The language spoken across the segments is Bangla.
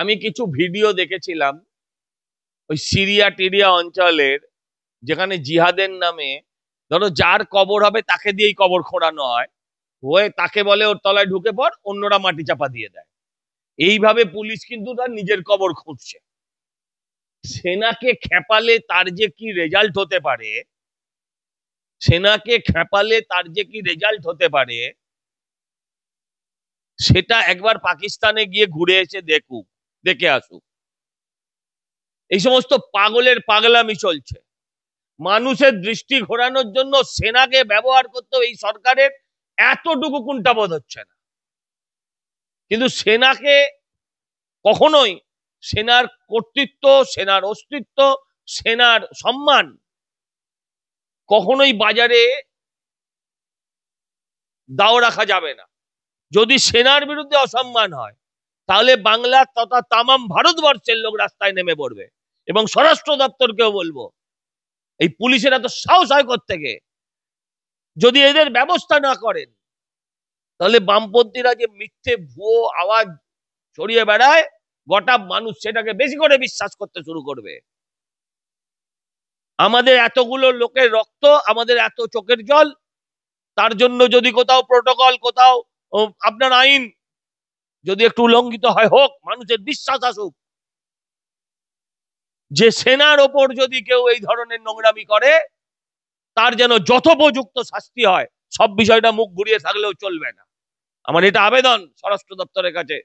আমি কিছু ভিডিও দেখেছিলাম ওই সিরিয়া টিরিয়া অঞ্চলের, যেখানে জিহাদের নামে ধরো যার কবর হবে তাকে দিয়েই কবর খোঁড়ানো হয়, হয়ে তাকে বলে ওর তলায় ঢুকে পড়, অন্যরা মাটি চাপা দিয়ে দেয়। এইভাবে পুলিশ কিন্তু তার নিজের কবর খুঁড়ছে। সেনাকে খেপালে তার যে কি রেজাল্ট হতে পারে, সেনাকে খেপালে তার যে কি রেজাল্ট হতে পারে, সেটা একবার পাকিস্তানে গিয়ে ঘুরে এসে দেখে আসুক। এই সমস্ত পাগলের পাগলামি চলছে। মানুষের দৃষ্টি ঘোরানোর জন্য সেনাকে ব্যবহার করতে এই সরকারের এতটুকু কুণ্ঠাবোধ হচ্ছে না। কিন্তু সেনাকে কখনোই, সেনার কর্তৃত্ব, সেনার অস্তিত্ব, সেনার সম্মান কখনোই বাজারে দাও রাখা যাবে না। যদি সেনার বিরুদ্ধে অসম্মান হয়, তাহলে বাংলা তথা তামাম ভারতবর্ষের লোক রাস্তায় নেমে পড়বে। এবং স্বরাষ্ট্র দপ্তরকেও বলবো, এই পুলিশের এত সাহস হয় কোত্থেকে? যদি এদের ব্যবস্থা না করেন, তাহলে বামপন্থীরা যে মিথ্যে ভুয়ো আওয়াজ ছড়িয়ে বেড়ায়, গোটা মানুষ সেটাকে বেশি করে বিশ্বাস করতে শুরু করবে। আমাদের এতগুলো লোকের রক্ত, আমাদের এত চোখের জল, তার জন্য যদি কোথাও প্রোটোকল, কোথাও আপনার আইন যদি একটু উল্লঙ্ঘিত হয়, হোক, মানুষের বিশ্বাস আসুক যে সেনার ওপর যদি কেউ এই ধরনের নোংরামি করে, তার যেন যথোপযুক্ত শাস্তি হয়। সব বিষয়টা মুখ ঘুরিয়ে থাকলেও চলবে না। আমার এটা আবেদন স্বরাষ্ট্র দপ্তরের কাছে।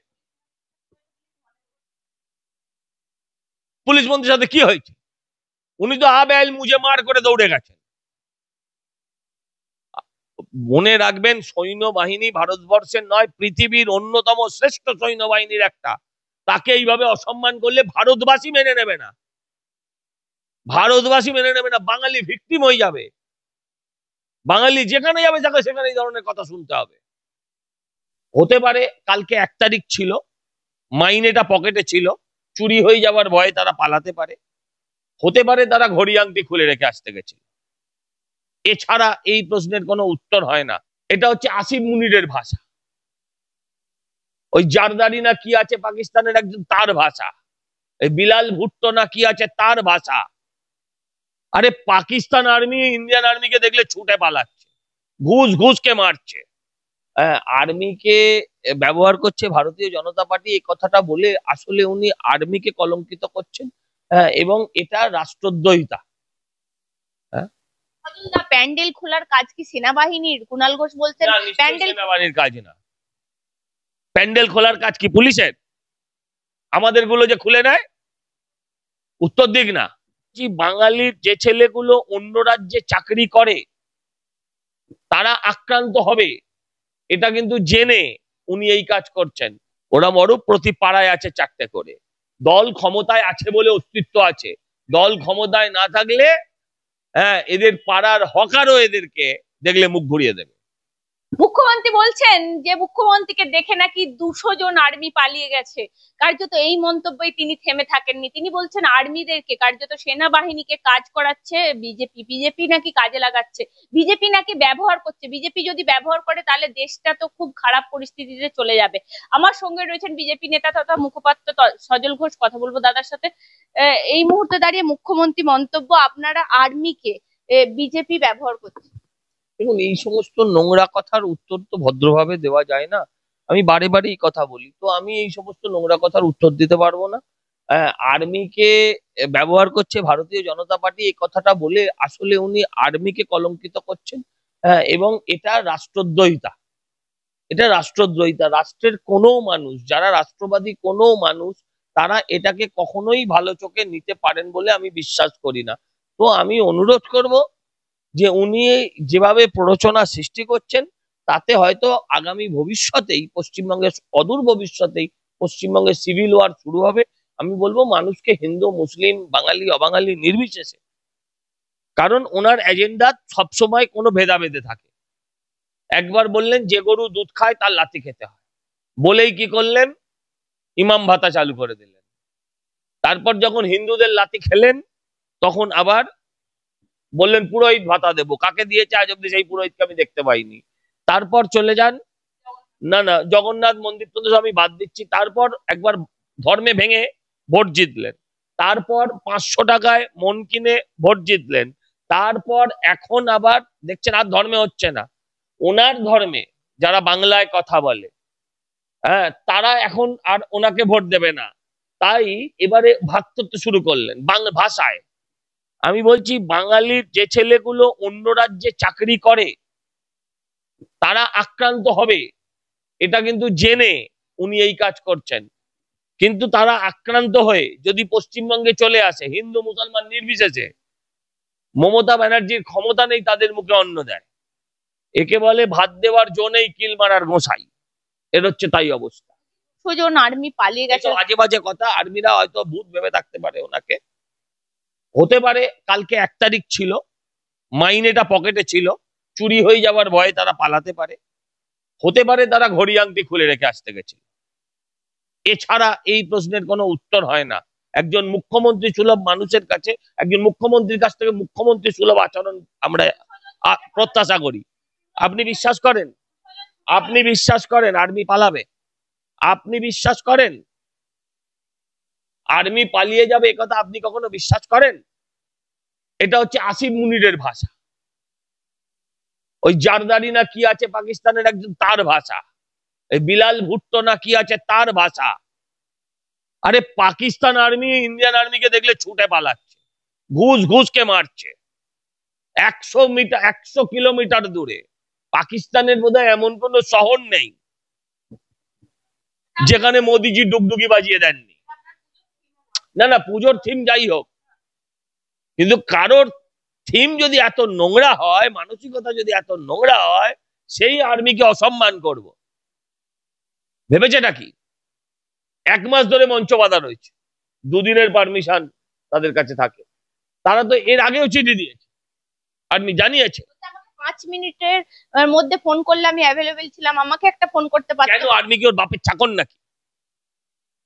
পুলিশ মন্ত্রীর সাথে কি হয়েছে? উনি তো আবেল মুজে মার করে দৌড়ে গেছেন। মনে রাখবেন, সৈন্যবাহিনী ভারতবর্ষের নয়, পৃথিবীর অন্যতম শ্রেষ্ঠ সৈন্যবাহিনীর একটা। তাকে এইভাবে অসম্মান করলে ভারতবাসী মেনে নেবে না। ভারতবাসী মেনে নেবে না, বাঙালি ভিকটিম হয়ে যাবে। বাঙালি যেখানে যাবে তাকে সেখানে এই ধরনের কথা শুনতে হবে। হতে পারে কালকে 1 তারিখ ছিল, মাইনেটা পকেটে ছিল, চুরি হয়ে যাওয়ার ভয়ে তারা পালাতে পারে। হতে পারে তারা ঘড়ি আংটি খুলে রেখে আসতে গেছিল। এছাড়া এই প্রশ্নের কোনো উত্তর হয় না। এটা হচ্ছে আসিফ মুনিরের ভাষা। ওই জারদারি না কি আছে পাকিস্তানের একজন, তার ভাষা। এই বিলাল ভুট্টো না কি আছে, তার ভাষা। আরে পাকিস্তান আর্মি ইন্ডিয়ান আর্মিকে দেখলে ছুটে পালাচ্ছে, ঘুষ ঘুষকে মারছে। আর্মিকে ব্যবহার করছে ভারতীয় জনতা পার্টি, এই কথাটা বলে আসলে উনি আর্মিকে কলঙ্কিত করছেন। এবং এটা রাষ্ট্রদ্রোহিতা। প্যান্ডেল খোলার কাজ কি সেনাবাহিনীর? কুণাল ঘোষ বলছেন প্যান্ডেল সেনাবাহিনীর কাজ না। প্যান্ডেল খোলার কাজ কি পুলিশের? আমাদের গুলো যে খুলে নেয়, উত্তর দিক না। বাঙালির যে ছেলেগুলো অন্য রাজ্যে চাকরি করে তারা আক্রান্ত হবে, এটা কিন্তু জেনে উনি এই কাজ করছেন। ওরা মরুক, প্রতি পাড়ায় আছে 4টে করে। দল ক্ষমতায় আছে বলে অস্তিত্ব আছে। দল ক্ষমতায় না থাকলে এদের পাড়ার হকারও এদেরকে দেখলে মুখ ঘুরিয়ে দেবে। মুখ্যমন্ত্রী বলছেন যে মুখ্যমন্ত্রীকে দেখে নাকি 200 জন আর্মি পালিয়ে গেছে। কার্যত এই মন্তব্যে তিনি থেমে থাকেননি। তিনি বলছেন আর্মিদেরকে, কার্যত সেনাবাহিনীকে কাজ করাচ্ছে বিজেপি নাকি কাজে লাগাচ্ছে, বিজেপি নাকি ব্যবহার করছে। বিজেপি যদি ব্যবহার করে তাহলে দেশটা তো খুব খারাপ পরিস্থিতিতে চলে যাবে। আমার সঙ্গে রয়েছেন বিজেপি নেতা তথা মুখপাত্র সজল ঘোষ। কথা বলবো দাদার সাথে। এই মুহূর্তে দাঁড়িয়ে মুখ্যমন্ত্রী মন্তব্য, আপনারা আর্মিকে বিজেপি ব্যবহার করছে। দেখুন, এই সমস্ত নোংরা কথার উত্তর তো ভদ্রভাবে দেওয়া যায় না। আমি বারে বারে এই কথা বলি, তো আমি এই সমস্ত নোংরা কথার উত্তর দিতে পারবো না। আর্মিকে ব্যবহার করছে ভারতীয় জনতা পার্টি, এই কথাটা বলে আসলে উনি আর্মিকে কলঙ্কিত করছেন। এবং এটা রাষ্ট্রদ্রোহিতা। এটা রাষ্ট্রদ্রোহিতা। রাষ্ট্রের কোনো মানুষ, যারা রাষ্ট্রবাদী কোনো মানুষ, তারা এটাকে কখনোই ভালো চোখে নিতে পারেন বলে আমি বিশ্বাস করি না। তো আমি অনুরোধ করব যে উনি যেভাবে প্ররোচনা সৃষ্টি করছেন, তাতে হয়তো আগামী ভবিষ্যতেই, পশ্চিমবঙ্গের অদূর ভবিষ্যতেই পশ্চিমবঙ্গে সিভিল ওয়ার শুরু হবে। আমি বলবো মানুষকে হিন্দু, মুসলিম, বাঙালি, অবাঙালি নির্বিশেষে, কারণ ওনার এজেন্ডা সবসময় কোনো ভেদাভেদে থাকে। একবার বললেন যে গরু দুধ খায় তার লাথি খেতে হয়, বলেই কি করলেন, ইমাম ভাতা চালু করে দিলেন। তারপর যখন হিন্দুদের লাথি খেলেন, তখন আবার বললেন পুরোহিত ভাতা দেবো। কাকে দিয়েছে আজ অব্দি সেই পুরোহিতকে আমি দেখতে পাইনি। তারপর চলে যান, না জগন্নাথ মন্দির তো আমি বাদ দিচ্ছি। তারপর একবার ধর্মে ভেঙে ভোট জিতলেন, তারপর 500 টাকায় মন কিনে ভোট জিতলেন, তারপর এখন আবার দেখছেন আর ধর্মে হচ্ছে না, ওনার ধর্মে যারা বাংলায় কথা বলে, হ্যাঁ, তারা এখন আর ওনাকে ভোট দেবে না। তাই এবারে ভাগ করতে শুরু করলেন বাংলা ভাষায়। আমি বলছি বাঙালির যে ছেলেগুলো অন্য রাজ্যে চাকরি করে তারা আক্রান্ত হবে, এটা কিন্তু জেনে উনি এই কাজ করছেন। কিন্তু তারা আক্রান্ত হয়ে যদি পশ্চিমবঙ্গে চলে আসে, হিন্দু মুসলমান নির্বিশেষে, মমতা ব্যানার্জির ক্ষমতা নেই তাদের মুখে অন্ন দেয়। একে বলে ভাত দেওয়ার জো নেই, কিল মারার গোসাই। এর হচ্ছে তাই অবস্থা। সুজন আর্মি পালিয়ে গেছে, বাজে বাজে কথা। আর্মিরা হয়তো ভূত ভেবে থাকতে পারে ওনাকে, হতে পারে কালকে 1 তারিখ ছিল, মাইনেটা পকেটে ছিল, চুরি হয়ে যাওয়ার ভয়ে তারা পালাতে পারে, হতে পারে তারা ঘড়ি আংটি খুলে রেখে আসতে গেছিল। এছাড়া এই প্রশ্নের কোনো উত্তর হয় না। একজন মুখ্যমন্ত্রী সুলভ মানুষের কাছে, একজন মুখ্যমন্ত্রীর কাছ থেকে মুখ্যমন্ত্রী সুলভ আচরণ আমরা প্রত্যাশা করি। আপনি বিশ্বাস করেন, আপনি বিশ্বাস করেন আর্মি পালাবে? আপনি বিশ্বাস করেন আর্মি পালিয়ে যাবে? একথা আপনি কখনো বিশ্বাস করেন? এটা হচ্ছে আসিফ মুনিরের ভাষা, ওই জারদারি না কি আছে পাকিস্তানের একজন, তার ভাষা, এই বিলাল ভুট্টো না কি আছে তার ভাষা। আরে পাকিস্তান আর্মি ইন্ডিয়ান আর্মিকে দেখলে ছুটে পালাচ্ছে, ঘুষ ঘুষকে মারছে 100 কিলোমিটার দূরে। পাকিস্তানের বোধহয় এমন কোন শহর নেই যেখানে মোদিজি ডুগডুগি বাজিয়ে দেননি। না না, পুজোর থিম যাই হোক, কিন্তু কারোর থিম যদি এত নোংরা হয়, মানসিকতা যদি এত নোংরা হয়, সেই আর্মিকে অসম্মান করব ভেবেছে নাকি? 1 মাস ধরে মঞ্চ বাঁধা রয়েছে, 2 দিনের পারমিশন তাদের কাছে থাকে। তারা তো এর আগেও চিঠি দিয়েছে, আর্মি জানিয়েছে। 5 মিনিটের মধ্যে ফোন করলে আমি অ্যাভেলেবেল ছিলাম, আমাকে একটা ফোন করতে কেন? পারতো। আর্মি কি ওর বাপের চাকর নাকি?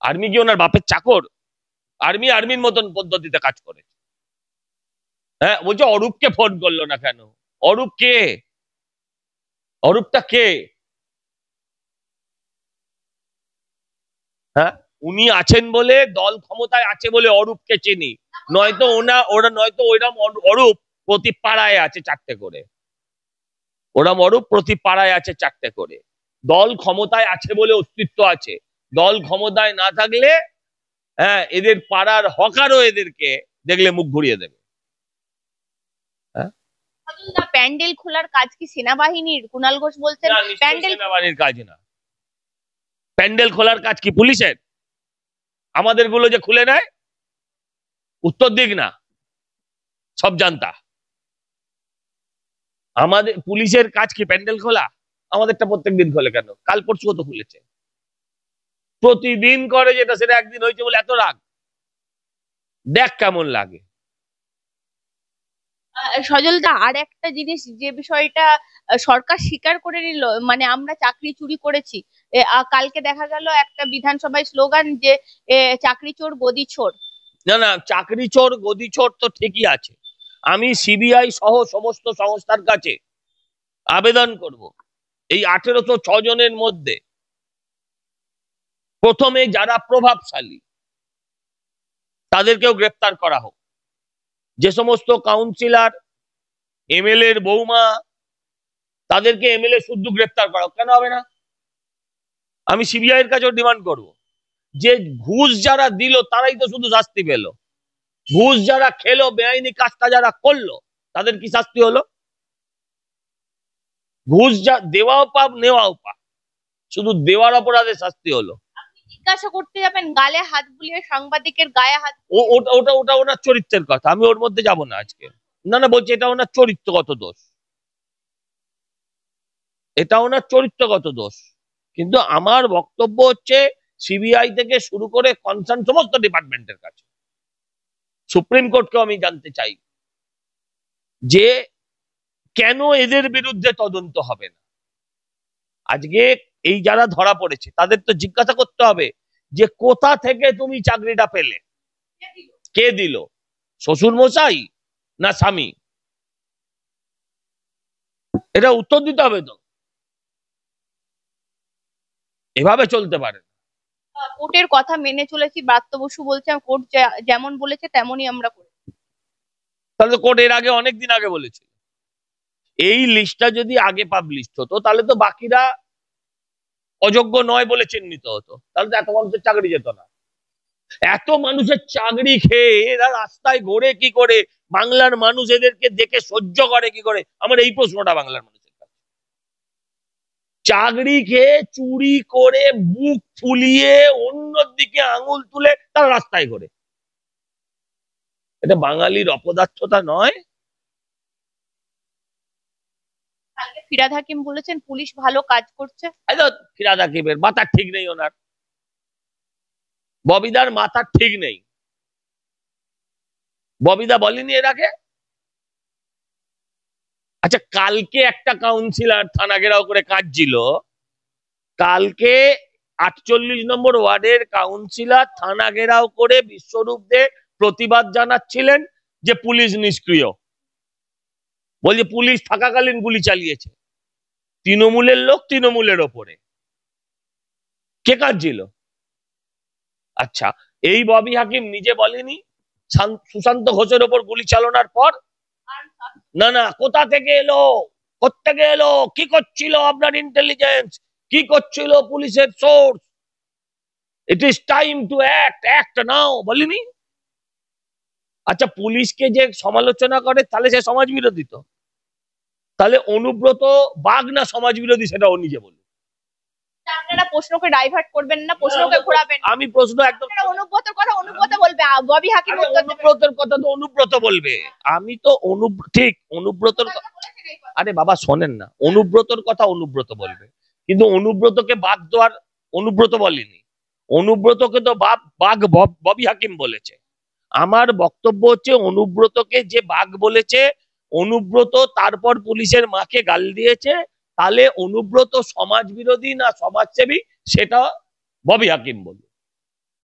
আর্মি কি ওনার বাপের চাকর? আর্মি আর্মির মতন পদ্ধতিতে কাজ করে। হ্যাঁ, বলছে অরূপকে ফোন করলো না কেন? অরূপ কে? অরূপটা কে? হ্যাঁ, উনি আছেন বলে, দল ক্ষমতায় আছে বলে অরূপকে চিনি, নয়তো নয়তো ওইরকম অরূপ প্রতি পাড়ায় আছে 4টে করে, ওরম অরূপ প্রতি পাড়ায় আছে 4টে করে। দল ক্ষমতায় আছে বলে অস্তিত্ব আছে, দল ক্ষমতায় না থাকলে হ্যাঁ এদের পাড়ার হকারও এদেরকে দেখলে মুখ ঘুরিয়ে দেবে। প্যান্ডেল খোলার কাজ কি সেনাবাহিনীর? কুণাল ঘোষ বলছেন প্যান্ডেল সেনাবাহিনীর কাজ না। প্যান্ডেল খোলার কাজ কি পুলিশের? আমাদের গুলো যে খুলে নেয়, উত্তর দিক না, সব জানতা। আমাদের পুলিশের কাজ কি প্যান্ডেল খোলা? আমাদেরটা প্রত্যেকদিন খোলে কেন? কাল পরশু তো খুলেছে, প্রতিদিন করে যেটা, সেটা একদিন হয়েছে বলে এত রাগ। দেখ কেমন লাগে। সজলদা, আর একটা জিনিস, যে বিষয়টা সরকার স্বীকার করে নিল, মানে আমরা চাকরি চুরি করেছি। কালকে দেখা গেল একটা বিধানসভায় স্লোগান যে চাকরি চোর গদি চোর। না না, চাকরি চোর গদি চোর তো ঠিকই আছে। আমি সিবিআই সহ সমস্ত সংস্থার কাছে আবেদন করব, এই 1806 জনের মধ্যে প্রথমে যারা প্রভাবশালী তাদেরকেও গ্রেপ্তার করা হোক। যে সমস্ত কাউন্সিলর, এমএলএ এর বৌমা, তাদেরকে এমএলএ শুদ্ধ গ্রেপ্তার করা হোক। কেন হবে না? আমি সিবিআই এর কাছেও ডিমান্ড করব যে ঘুষ যারা দিল তারাই তো শুধু শাস্তি পেল, ঘুষ যারা খেলো, বেআইনি কাজটা যারা করলো, তাদের কি শাস্তি হলো? ঘুষ যা দেওয়াও পাপ, নেওয়াও পাপ, শুধু দেওয়ার অপরাধে শাস্তি হলো। জিজ্ঞাসা করতে যাবেন গালে হাত বুলিয়ে সাংবাদিকের গায়ে হাত, ওটা ওটা ওটা ওনার চরিত্রের কথা, আমি ওর মধ্যে যাব না আজকে। না না, বলছি এটা ওনার চরিত্রগত দোষ, এটা ওনার চরিত্রগত দোষ। কিন্তু আমার বক্তব্য হচ্ছে সিবিআই থেকে শুরু করে কনসার্ন সমস্ত ডিপার্টমেন্টের কাছে, সুপ্রিম কোর্টকেও আমি জানতে চাই যে কেন এদের বিরুদ্ধে তদন্ত হবে না। আজকে এই যারা ধরা পড়েছে তাদের তো জিজ্ঞাসা করতে হবে যে কোথা থেকে তুমি চাকরিটা পেলে, কে দিল, শ্বশুর মশাই না স্বামী? এটা উত্তর দিতে হবে তো, এভাবে চলতে পারে। কোর্টের কথা মেনে চলেছি, ব্রাত্য বসু বলছে কোর্ট যেমন বলেছে তেমনই আমরা করি। তাহলে তো কোর্ট এর আগে অনেকদিন আগে বলেছে। এই লিস্টটা যদি আগে পাবলিশ হতো তাহলে তো বাকিরা অযোগ্য নয় বলে চিহ্নিত হতো, তাহলে তো এত মানুষের চাকরি যেত না। এত মানুষের চাকরি খেয়ে এরা রাস্তায় ঘোরে কি করে, বাংলার মানুষ এদেরকে দেখে সহ্য করে কি করে, আমার এই প্রশ্নটা বাংলার মানুষের কাছে। চাকরি খেয়ে চুরি করে বুক ফুলিয়ে অন্যদিকে আঙুল তুলে তারা রাস্তায় ঘোরে, এটা বাঙালির অপদার্থতা নয়? কালকে ফিরহাদ হাকিম বলেছেন পুলিশ ভালো কাজ করছে। ফিরহাদ হাকিমের মাথার ঠিক নেই, ওনার ববিদার মাথার ঠিক নেই। ববিদা বলেনি এর আগে? আচ্ছা, কালকে একটা কাউন্সিলর থানা ঘেরাও করে কাঁদছিল, কালকে 48 নম্বর ওয়ার্ডের কাউন্সিলর থানা ঘেরাও করে বিশ্বরূপ দে প্রতিবাদ জানাচ্ছিলেন যে পুলিশ নিষ্ক্রিয়, বলছে পুলিশ থাকাকালীন গুলি চালিয়েছে, তৃণমূলের লোক তৃণমূলের ওপরে। কে কাঁদছিল? আচ্ছা, এই ববি হাকিম নিজে বলেনি সুশান্ত ঘোষের ওপর গুলি চালানোর পর? না না, কোথা থেকে এলো, কোত্থেকে এলো, কি করছিল আপনার ইন্টেলিজেন্স, কি করছিল পুলিশের source, it is time to act, act নাও, বলিনি? আচ্ছা, পুলিশকে যে সমালোচনা করে তাহলে সে সমাজ বিরোধী? তো তাহলে অনুব্রত বাঘ না সমাজ বিরোধী সেটা ও নিজে বলুন। আপনারা প্রশ্নকে ডাইভার্ট করবেন না, প্রশ্নকে ঘোরাবেন। আমি প্রশ্ন একদম, অনুব্রতর কথা অনুব্রত বলবে, ববি হাকিম অনুব্রতের কথা তো অনুব্রত বলবে, আমি তো ঠিক অনুব্রতর, আরে বাবা শোনেন না, অনুব্রতর কথা অনুব্রত বলবে, কিন্তু অনুব্রতকে বাঘ দেওয়ার অনুব্রত বলেনি, অনুব্রতকে তো বাঘ ববি হাকিম বলেছে। আমার বক্তব্য হচ্ছে অনুব্রতকে যে বাঘ বলেছে, অনুব্রত তারপর পুলিশের মাকে গাল দিয়েছে, তাহলে অনুব্রত সমাজ বিরোধী না সমাজসেবী সেটা ববি হাকিম বলবে।